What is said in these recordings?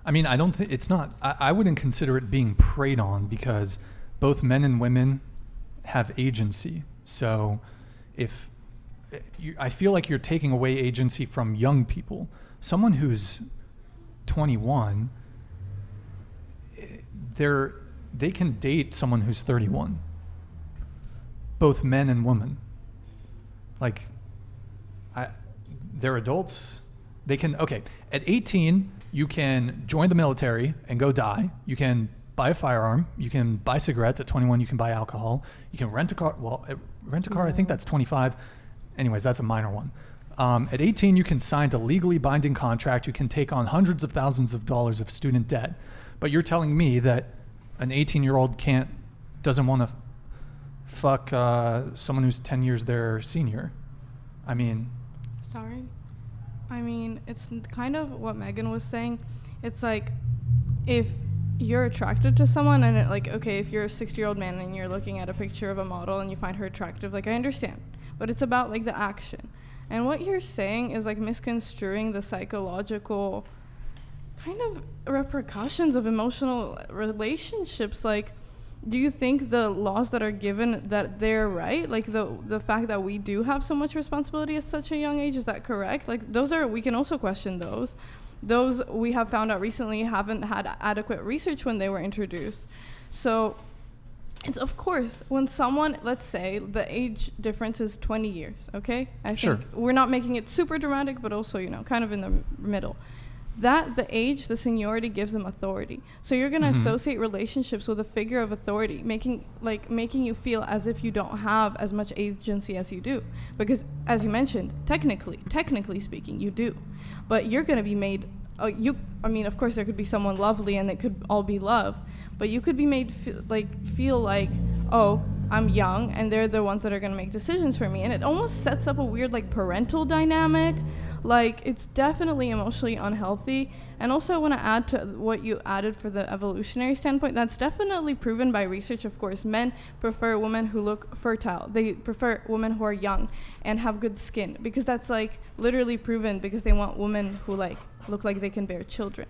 I mean, I don't think it's not. I wouldn't consider it being preyed on because both men and women have agency. So, if I feel like you're taking away agency from young people, someone who's 21, they can date someone who's 31. Both men and women. Like, they're adults. They can, okay, at 18, you can join the military and go die. You can buy a firearm. You can buy cigarettes. At 21, you can buy alcohol. You can rent a car. Well, I think that's 25. Anyways, that's a minor one. At 18, you can sign a legally binding contract. You can take on hundreds of thousands of dollars of student debt. But you're telling me that an 18-year-old doesn't want to fuck someone who's 10 years their senior. I mean... Sorry? I mean, it's kind of what Megan was saying. It's like, if you're attracted to someone and if you're a 60-year-old man and you're looking at a picture of a model and you find her attractive, I understand. But it's about, the action. And what you're saying is, misconstruing the psychological kind of repercussions of emotional relationships. Do you think the laws that are given, that they're right? The fact that we do have so much responsibility at such a young age, is that correct? We can also question those. Those we have found out recently haven't had adequate research when they were introduced. So it's, of course, when someone, let's say the age difference is 20 years, okay? I think we're not making it super dramatic, but also, kind of in the middle. That the age, the seniority gives them authority. So you're going to associate relationships with a figure of authority, making you feel as if you don't have as much agency as you do. Because, as you mentioned, technically speaking, you do. But you're going to be made, of course, there could be someone lovely and it could all be love. But you could be made feel like, oh, I'm young and they're the ones that are going to make decisions for me. And it almost sets up a weird parental dynamic. It's definitely emotionally unhealthy. And also I want to add to what you added for the evolutionary standpoint. That's definitely proven by research. Of course, men prefer women who look fertile. They prefer women who are young and have good skin, because that's literally proven, because they want women who look like they can bear children.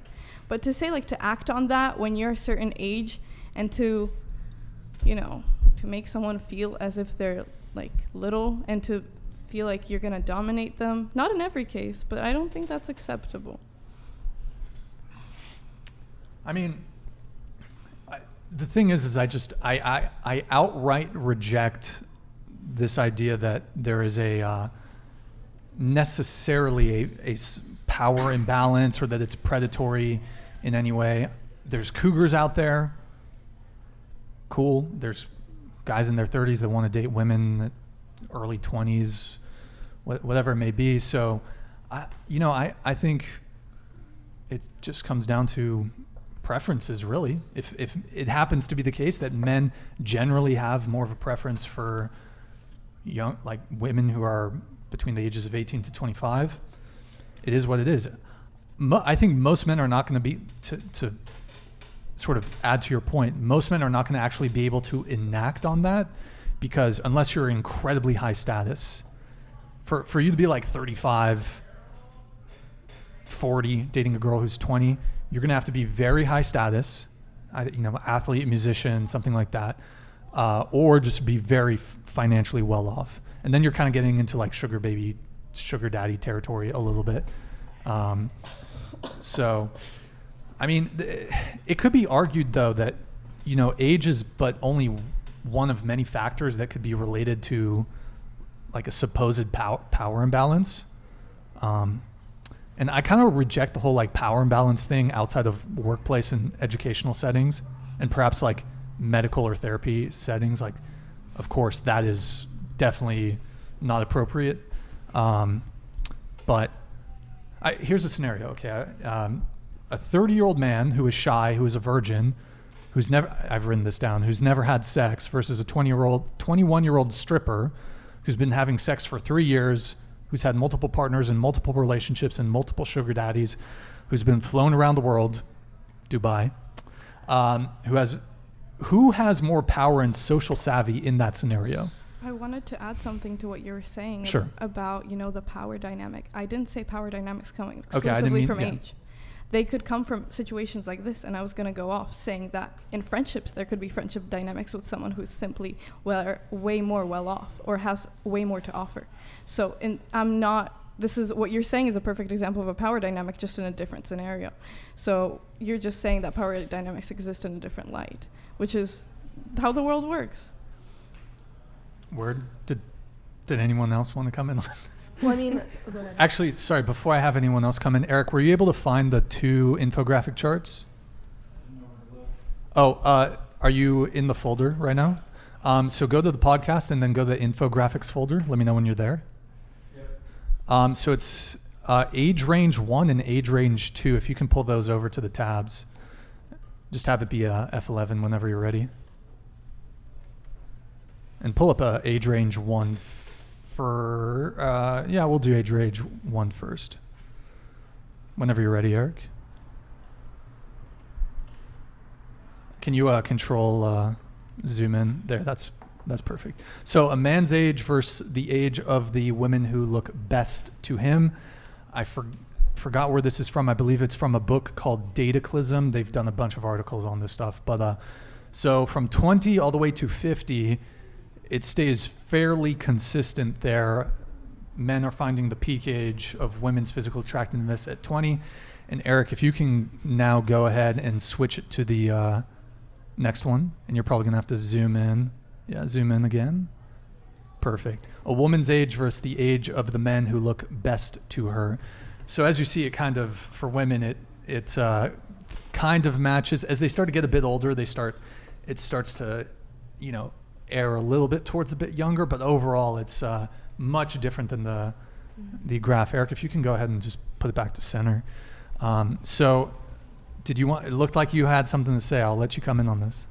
But to say to act on that when you're a certain age, and to make someone feel as if they're little, and to feel like you're going to dominate them, not in every case, but I don't think that's acceptable. I mean, the thing is I outright reject this idea that there is necessarily a power imbalance, or that it's predatory in any way. There's cougars out there. Cool. There's guys in their 30s that want to date women at early 20s, whatever it may be. So, I think it just comes down to preferences, really. If it happens to be the case that men generally have more of a preference for young, women who are between the ages of 18 to 25, it is what it is. I think most men are not going to be, to sort of add to your point, most men are not going to actually be able to enact on that, because unless you're incredibly high status, for you to be 35, 40, dating a girl who's 20, you're going to have to be very high status, athlete, musician, something like that, or just be very financially well off. And then you're kind of getting into sugar baby, sugar daddy territory a little bit. So, I mean, it could be argued, though, that, age is but only one of many factors that could be related to a supposed power imbalance. And I kind of reject the whole power imbalance thing outside of workplace and educational settings, and perhaps medical or therapy settings. Of course, that is definitely not appropriate. But here's a scenario, okay? A 30-year-old man who is shy, who is a virgin, I've written this down, who's never had sex, versus a 21-year-old stripper who's been having sex for 3 years, who's had multiple partners and multiple relationships and multiple sugar daddies, who's been flown around the world, Dubai, who has more power and social savvy in that scenario? I wanted to add something to what you were saying. Sure. About, the power dynamic. I didn't say power dynamics coming exclusively from age. they could come from situations like this. And I was going to go off saying that in friendships, there could be friendship dynamics with someone who's simply way more well off or has way more to offer. So this is what you're saying is a perfect example of a power dynamic, just in a different scenario. So you're just saying that power dynamics exist in a different light, which is how the world works. Word. Did anyone else want to come in on this? Well, I mean, go ahead. Actually, sorry, before I have anyone else come in, Eric, were you able to find the 2 infographic charts? Oh, are you in the folder right now? So go to the podcast and then go to the infographics folder. Let me know when you're there. Yep. So it's age range 1 and age range 2. If you can pull those over to the tabs, just have it be F11 whenever you're ready. And pull up age range 1 for, we'll do age range 1 first. Whenever you're ready, Eric. Can you control zoom in? There, that's perfect. So a man's age versus the age of the women who look best to him. I forgot where this is from. I believe it's from a book called Dataclysm. They've done a bunch of articles on this stuff. But so from 20 all the way to 50, it stays fairly consistent there. Men are finding the peak age of women's physical attractiveness at 20. And Eric, if you can now go ahead and switch it to the next one, and you're probably gonna have to zoom in. Yeah, zoom in again. Perfect. A woman's age versus the age of the men who look best to her. So as you see, it kind of, for women, it kind of matches. As they start to get a bit older, it starts to, err a little bit towards a bit younger, but overall it's much different than the graph. Eric, if you can go ahead and just put it back to center. So it looked like you had something to say. I'll let you come in on this.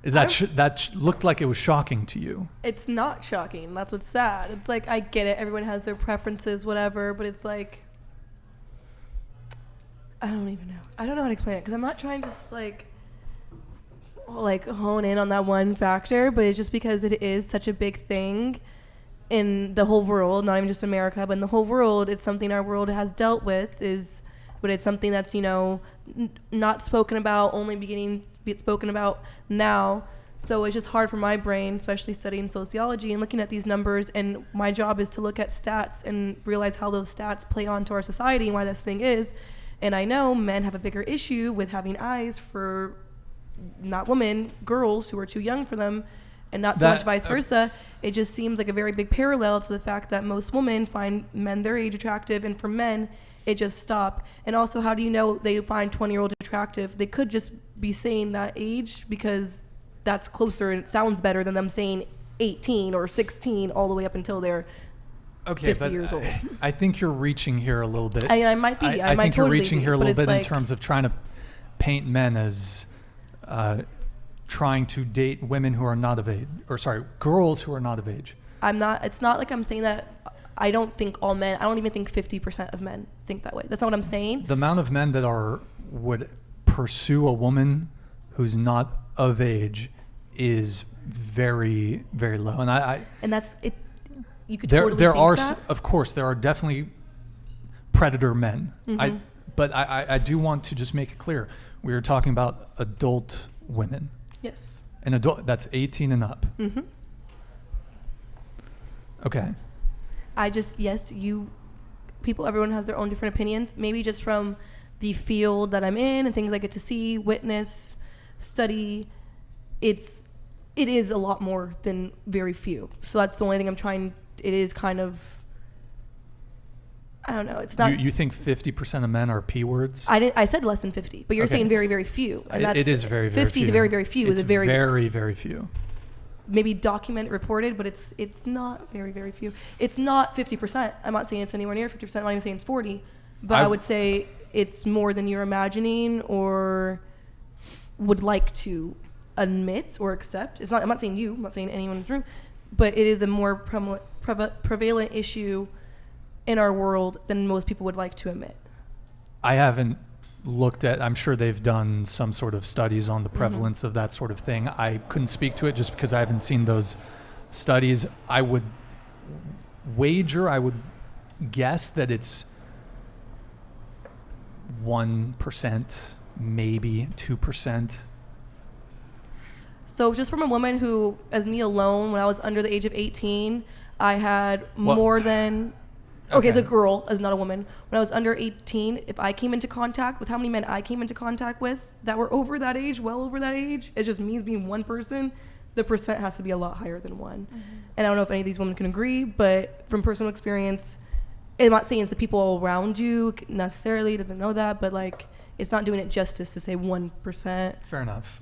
Is that looked like it was shocking to you? It's not shocking. That's what's sad. It's like, I get it. Everyone has their preferences, whatever, but it's like, I don't even know. I don't know how to explain it, because I'm not trying to hone in on that one factor, but it's just because it is such a big thing in the whole world, not even just America, but in the whole world. It's something our world has dealt with, but it's something that's, not spoken about, only beginning to be spoken about now. So it's just hard for my brain, especially studying sociology and looking at these numbers. And my job is to look at stats and realize how those stats play onto our society and why this thing is. And I know men have a bigger issue with having eyes for not women, girls who are too young for them, and not so much vice versa. It just seems like a very big parallel to the fact that most women find men their age attractive, and for men, it just stop. And also, how do you know they find 20-year-olds attractive? They could just be saying that age because that's closer and it sounds better than them saying 18 or 16 all the way up until they're 50 years old. I think you're reaching here a little bit. I might be. I think totally you're reaching be, here a little bit in terms of trying to paint men as trying to date women who are not of age, girls who are not of age. It's not like I'm saying that. I don't think all men, I don't even think 50% of men think that way. That's not what I'm saying. The amount of men that would pursue a woman who's not of age is very, very low. And that's it. You could totally there think are that. Of course there are definitely predator men. Mm-hmm. But I do want to just make it clear. We are talking about adult women. Yes. An adult that's 18 and up. Mm-hmm. Okay. Everyone has their own different opinions. Maybe just from the field that I'm in and things I get to see, witness, study, it is a lot more than very few. So that's the only thing it is kind of, I don't know. It's not. You think 50% of men are P words? I said less than 50, but you're saying very, very few. And it is very, very 50 few. 50 to very, very few is a very, very, very few. Maybe documented, reported, but it's not very, very few. It's not 50%. I'm not saying it's anywhere near 50%. I'm not even saying it's 40. But I would say it's more than you're imagining or would like to admit or accept. I'm not saying you. I'm not saying anyone in the room. But it is a more prevalent issue in our world than most people would like to admit. I haven't looked at, I'm sure they've done some sort of studies on the prevalence of that sort of thing. I couldn't speak to it just because I haven't seen those studies. I would guess that it's 1%, maybe 2%. So just from a woman who, as me alone, when I was under the age of 18, I had Well, more than, okay, as a okay. girl, as not a woman, when I was under 18, if I came into contact with how many men I came into contact with that were over that age, well over that age, it's just me as being one person, the percent has to be a lot higher than one. And I don't know if any of these women can agree, but from personal experience, I'm not saying it's the people around you necessarily, doesn't know that, but like, it's not doing it justice to say 1%. Fair enough.